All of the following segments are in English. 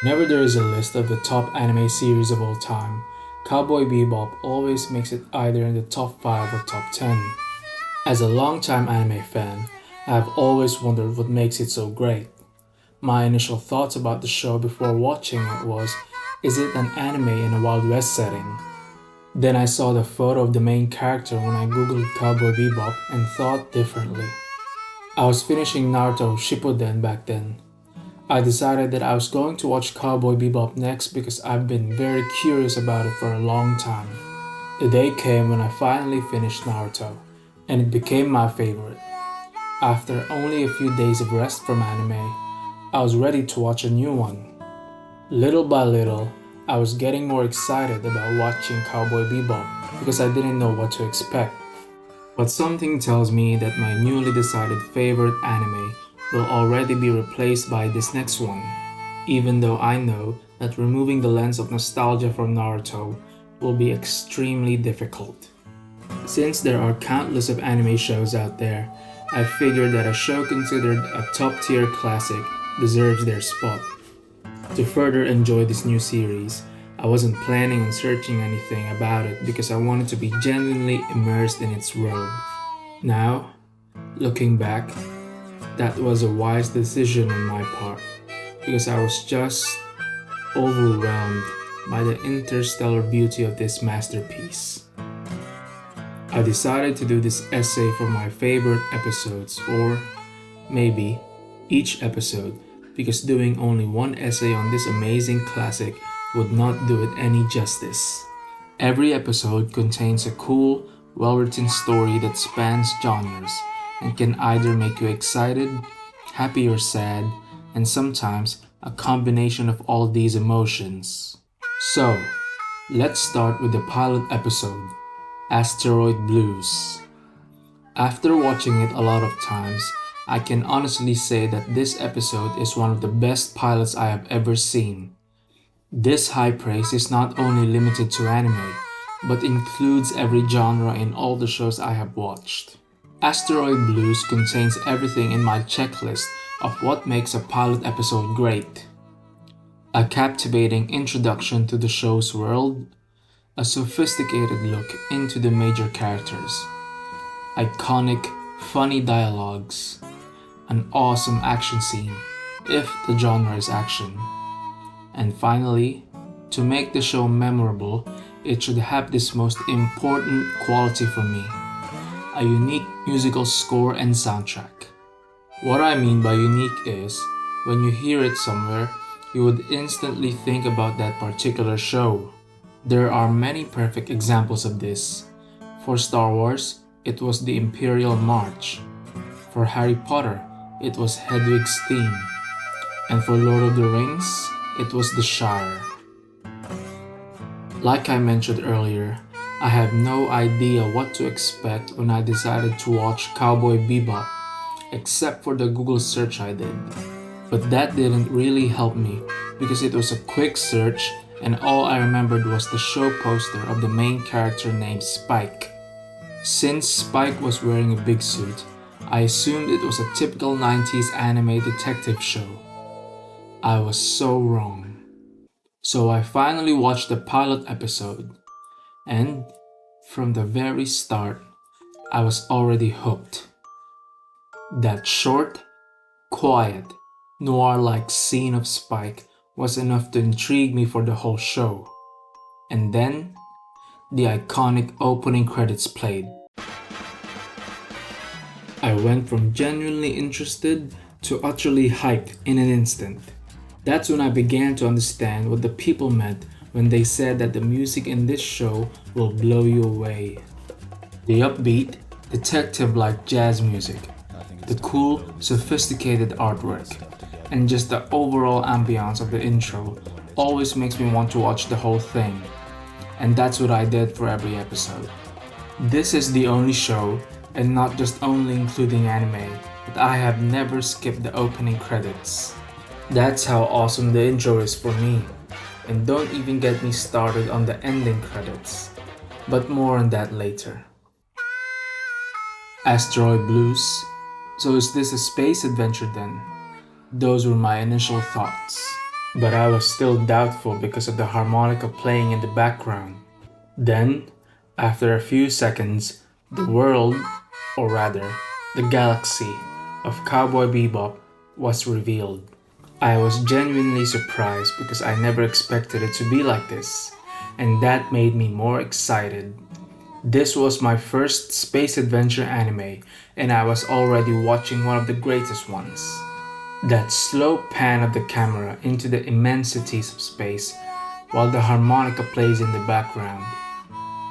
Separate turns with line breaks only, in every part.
Whenever there is a list of the top anime series of all time, Cowboy Bebop always makes it either in the top 5 or top 10. As a longtime anime fan, I have always wondered what makes it so great. My initial thoughts about the show before watching it was, is it an anime in a Wild West setting? Then I saw the photo of the main character when I googled Cowboy Bebop and thought differently. I was finishing Naruto Shippuden back then. I decided that I was going to watch Cowboy Bebop next because I've been very curious about it for a long time. The day came when I finally finished Naruto, and it became my favorite. After only a few days of rest from anime, I was ready to watch a new one. Little by little, I was getting more excited about watching Cowboy Bebop because I didn't know what to expect. But something tells me that my newly decided favorite anime will already be replaced by this next one, even though I know that removing the lens of nostalgia from Naruto will be extremely difficult. Since there are countless of anime shows out there, I figured that a show considered a top tier classic deserves their spot. To further enjoy this new series, I wasn't planning on searching anything about it because I wanted to be genuinely immersed in its world. Now, looking back, that was a wise decision on my part because I was just overwhelmed by the interstellar beauty of this masterpiece. I decided to do this essay for my favorite episodes, or maybe each episode, because doing only one essay on this amazing classic would not do it any justice. Every episode contains a cool, well written story that spans genres and can either make you excited, happy, or sad, and sometimes a combination of all these emotions. So, let's start with the pilot episode, Asteroid Blues. After watching it a lot of times, I can honestly say that this episode is one of the best pilots I have ever seen. This high praise is not only limited to anime, but includes every genre in all the shows I have watched. Asteroid Blues contains everything in my checklist of what makes a pilot episode great. A captivating introduction to the show's world, a sophisticated look into the major characters, iconic, funny dialogues, an awesome action scene, if the genre is action. And finally, to make the show memorable, it should have this most important quality for me, a unique musical score and soundtrack. What I mean by unique is, when you hear it somewhere, you would instantly think about that particular show. There are many perfect examples of this. For Star Wars, it was the Imperial March. For Harry Potter, it was Hedwig's theme. And for Lord of the Rings, it was the Shire. Like I mentioned earlier, I had no idea what to expect when I decided to watch Cowboy Bebop, except for the Google search I did. But that didn't really help me because it was a quick search and all I remembered was the show poster of the main character named Spike. Since Spike was wearing a big suit, I assumed it was a typical 90s anime detective show. I was so wrong. So I finally watched the pilot episode, and from the very start, I was already hooked. That short, quiet, noir like scene of Spike was enough to intrigue me for the whole show. And then, the iconic opening credits played. I went from genuinely interested to utterly hyped in an instant. That's when I began to understand what the people meant when they said that the music in this show will blow you away. The upbeat, detective-like jazz music, the cool, sophisticated artwork, and just the overall ambiance of the intro always makes me want to watch the whole thing. And that's what I did for every episode. This is the only show, and not just only including anime, that I have never skipped the opening credits. That's how awesome the intro is for me. And don't even get me started on the ending credits. But more on that later. Asteroid Blues. So is this a space adventure then? Those were my initial thoughts. but I was still doubtful because of the harmonica playing in the background. Then, after a few seconds, the world, or rather, the galaxy, of Cowboy Bebop was revealed. I was genuinely surprised because I never expected it to be like this, and that made me more excited. This was my first space adventure anime, and I was already watching one of the greatest ones. That slow pan of the camera into the immensities of space while the harmonica plays in the background.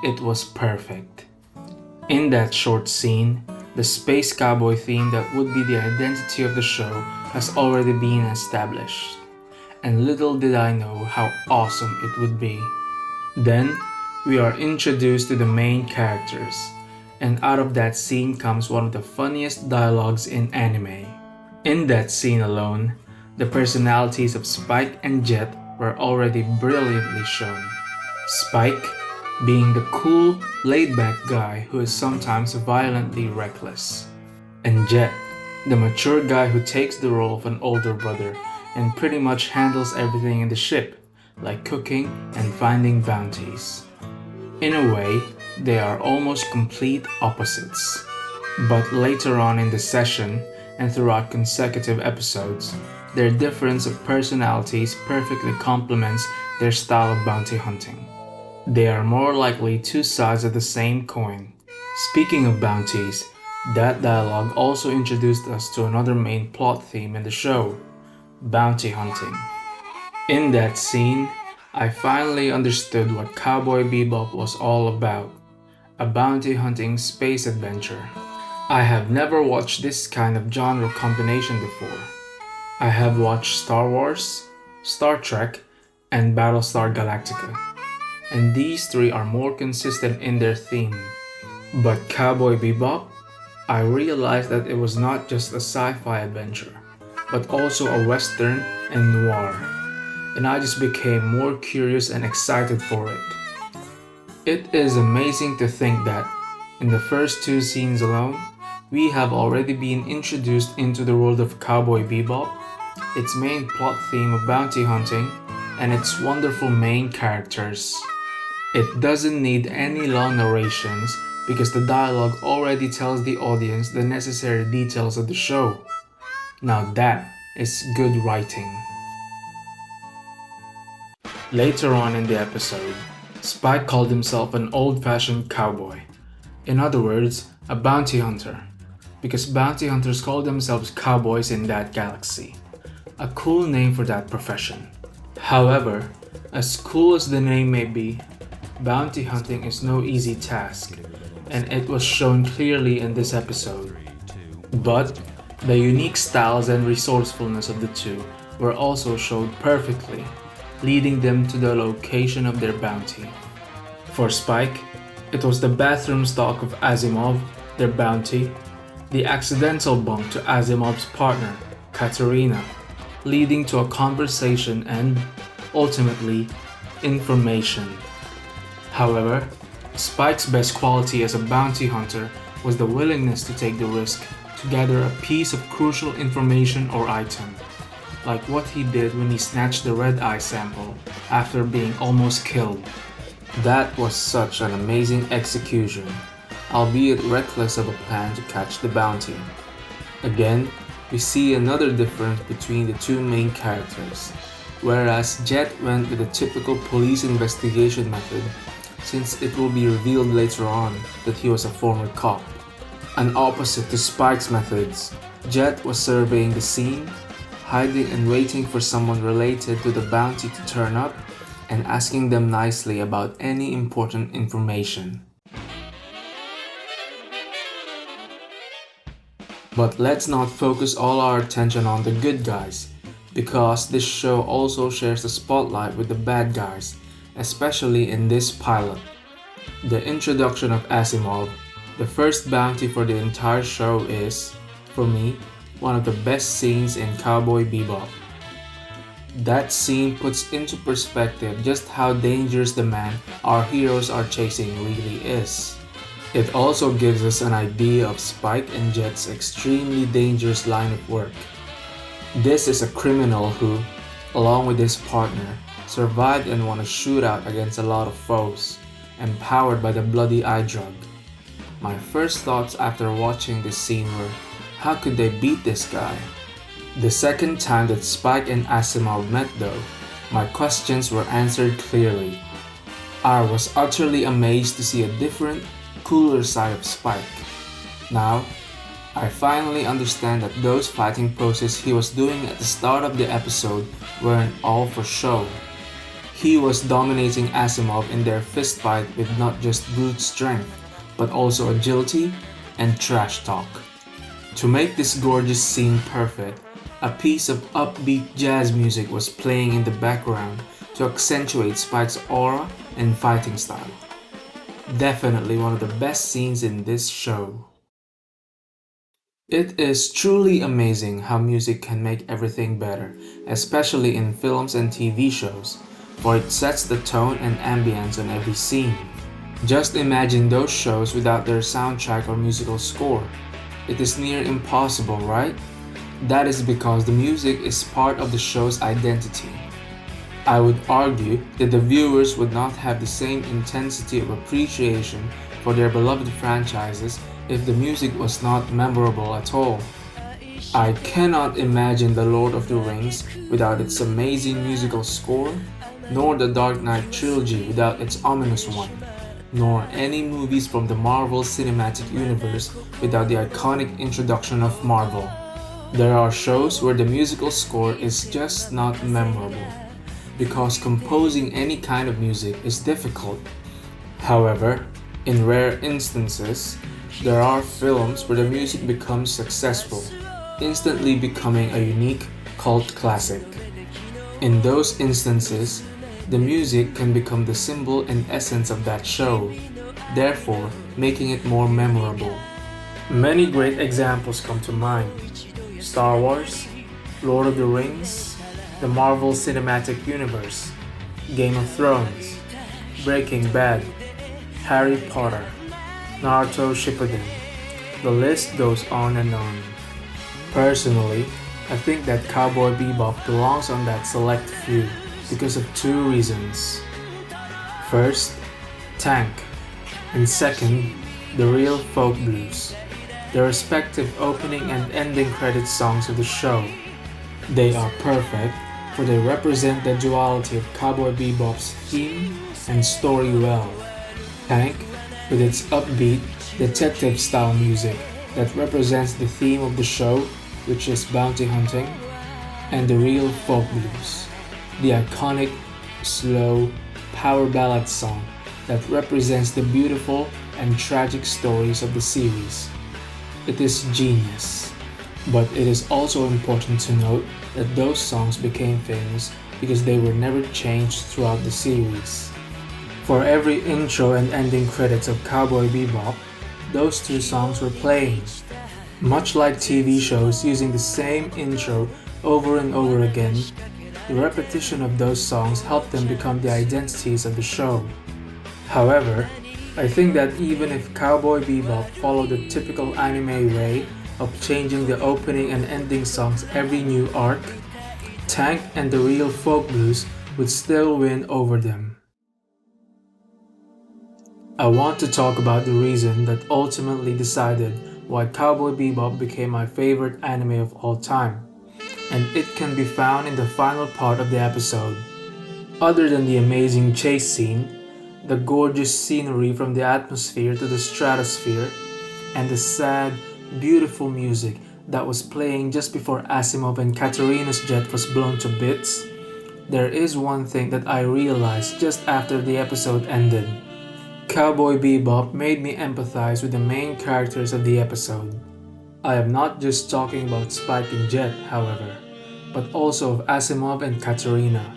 It was perfect. In that short scene, the space cowboy theme that would be the identity of the show has already been established, and little did I know how awesome it would be. Then, we are introduced to the main characters, and out of that scene comes one of the funniest dialogues in anime. In that scene alone, the personalities of Spike and Jet were already brilliantly shown. Spike being the cool, laid-back guy who is sometimes violently reckless, and Jet, the mature guy who takes the role of an older brother and pretty much handles everything in the ship, like cooking and finding bounties. In a way, they are almost complete opposites. But later on in the session, and throughout consecutive episodes, their difference of personalities perfectly complements their style of bounty hunting. They are more likely two sides of the same coin. Speaking of bounties, that dialogue also introduced us to another main plot theme in the show, bounty hunting. In that scene, I finally understood what Cowboy Bebop was all about, a bounty hunting space adventure. I have never watched this kind of genre combination before. I have watched Star Wars, Star Trek, and Battlestar Galactica, and these three are more consistent in their theme. But Cowboy Bebop, I realized that it was not just a sci-fi adventure, but also a western and noir, and I just became more curious and excited for it. It is amazing to think that, in the first two scenes alone, we have already been introduced into the world of Cowboy Bebop, its main plot theme of bounty hunting, and its wonderful main characters. It doesn't need any long narrations because the dialogue already tells the audience the necessary details of the show. Now that is good writing. Later on in the episode, Spike called himself an old-fashioned cowboy. In other words, a bounty hunter, because bounty hunters call themselves cowboys in that galaxy. A cool name for that profession. However, as cool as the name may be, bounty hunting is no easy task, and it was shown clearly in this episode. But the unique styles and resourcefulness of the two were also showed perfectly, leading them to the location of their bounty. For Spike, it was the bathroom stall of Asimov, their bounty, the accidental bump to Asimov's partner, Katerina, leading to a conversation and, ultimately, information. However, Spike's best quality as a bounty hunter was the willingness to take the risk to gather a piece of crucial information or item, like what he did when he snatched the red eye sample after being almost killed. That was such an amazing execution, albeit reckless of a plan to catch the bounty. Again, we see another difference between the two main characters. Whereas Jet went with a typical police investigation method, since it will be revealed later on that he was a former cop. An opposite to Spike's methods, Jet was surveying the scene, hiding and waiting for someone related to the bounty to turn up, and asking them nicely about any important information. But let's not focus all our attention on the good guys, because this show also shares the spotlight with the bad guys, especially in this pilot. The introduction of Asimov, the first bounty for the entire show, is, for me, one of the best scenes in Cowboy Bebop. That scene puts into perspective just how dangerous the man our heroes are chasing really is. It also gives us an idea of Spike and Jet's extremely dangerous line of work. This is a criminal who, along with his partner, survived and won a shootout against a lot of foes, empowered by the bloody eye drug. My first thoughts after watching this scene were, how could they beat this guy? The second time that Spike and Asimov met though, my questions were answered clearly. I was utterly amazed to see a different, cooler side of Spike. Now, I finally understand that those fighting poses he was doing at the start of the episode weren't all for show. He was dominating Asimov in their fistfight with not just brute strength, but also agility and trash talk. To make this gorgeous scene perfect, a piece of upbeat jazz music was playing in the background to accentuate Spike's aura and fighting style. Definitely one of the best scenes in this show. It is truly amazing how music can make everything better, especially in films and TV shows, for it sets the tone and ambience on every scene. Just imagine those shows without their soundtrack or musical score. It is near impossible, right? That is because the music is part of the show's identity. I would argue that the viewers would not have the same intensity of appreciation for their beloved franchises if the music was not memorable at all. I cannot imagine The Lord of the Rings without its amazing musical score, nor the Dark Knight trilogy without its ominous one, nor any movies from the Marvel Cinematic Universe without the iconic introduction of Marvel. There are shows where the musical score is just not memorable, because composing any kind of music is difficult. However, in rare instances, there are films where the music becomes successful, instantly becoming a unique cult classic. In those instances, the music can become the symbol and essence of that show, therefore making it more memorable. Many great examples come to mind. Star Wars, Lord of the Rings, the Marvel Cinematic Universe, Game of Thrones, Breaking Bad, Harry Potter, Naruto Shippuden. The list goes on and on. Personally, I think that Cowboy Bebop belongs on that select few because of two reasons. First, Tank, and second, the real folk blues, the respective opening and ending credit songs of the show. They are perfect, for they represent the duality of Cowboy Bebop's theme and story well. Tank, with its upbeat, detective-style music that represents the theme of the show, which is bounty hunting, and the real folk blues, the iconic, slow, power ballad song that represents the beautiful and tragic stories of the series. It is genius, but it is also important to note that those songs became famous because they were never changed throughout the series. For every intro and ending credits of Cowboy Bebop, those two songs were playing. Much like TV shows using the same intro over and over again, the repetition of those songs helped them become the identities of the show. However, I think that even if Cowboy Bebop followed the typical anime way of changing the opening and ending songs every new arc, Tank and the real folk blues would still win over them. I want to talk about the reason that ultimately decided why Cowboy Bebop became my favorite anime of all time, and it can be found in the final part of the episode. Other than the amazing chase scene, the gorgeous scenery from the atmosphere to the stratosphere, and the sad, beautiful music that was playing just before Asimov and Katarina's jet was blown to bits, there is one thing that I realized just after the episode ended. Cowboy Bebop made me empathize with the main characters of the episode. I am not just talking about Spike and Jet, however, but also of Asimov and Katarina.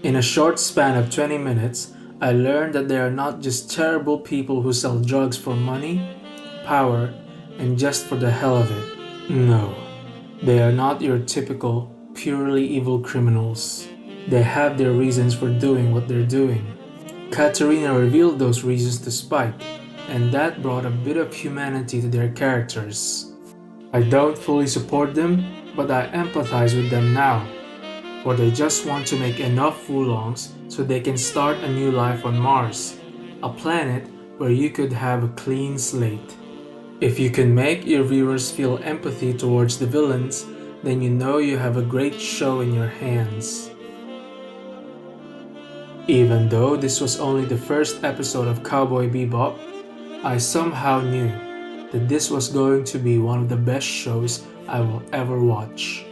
In a short span of 20 minutes, I learned that they are not just terrible people who sell drugs for money, power, and just for the hell of it. No, they are not your typical, purely evil criminals. They have their reasons for doing what they're doing. Katarina revealed those reasons to Spike, and that brought a bit of humanity to their characters. I don't fully support them, but I empathize with them now. or they just want to make enough Wulongs so they can start a new life on Mars, a planet where you could have a clean slate. If you can make your viewers feel empathy towards the villains, then you know you have a great show in your hands. Even though this was only the first episode of Cowboy Bebop, I somehow knew that this was going to be one of the best shows I will ever watch.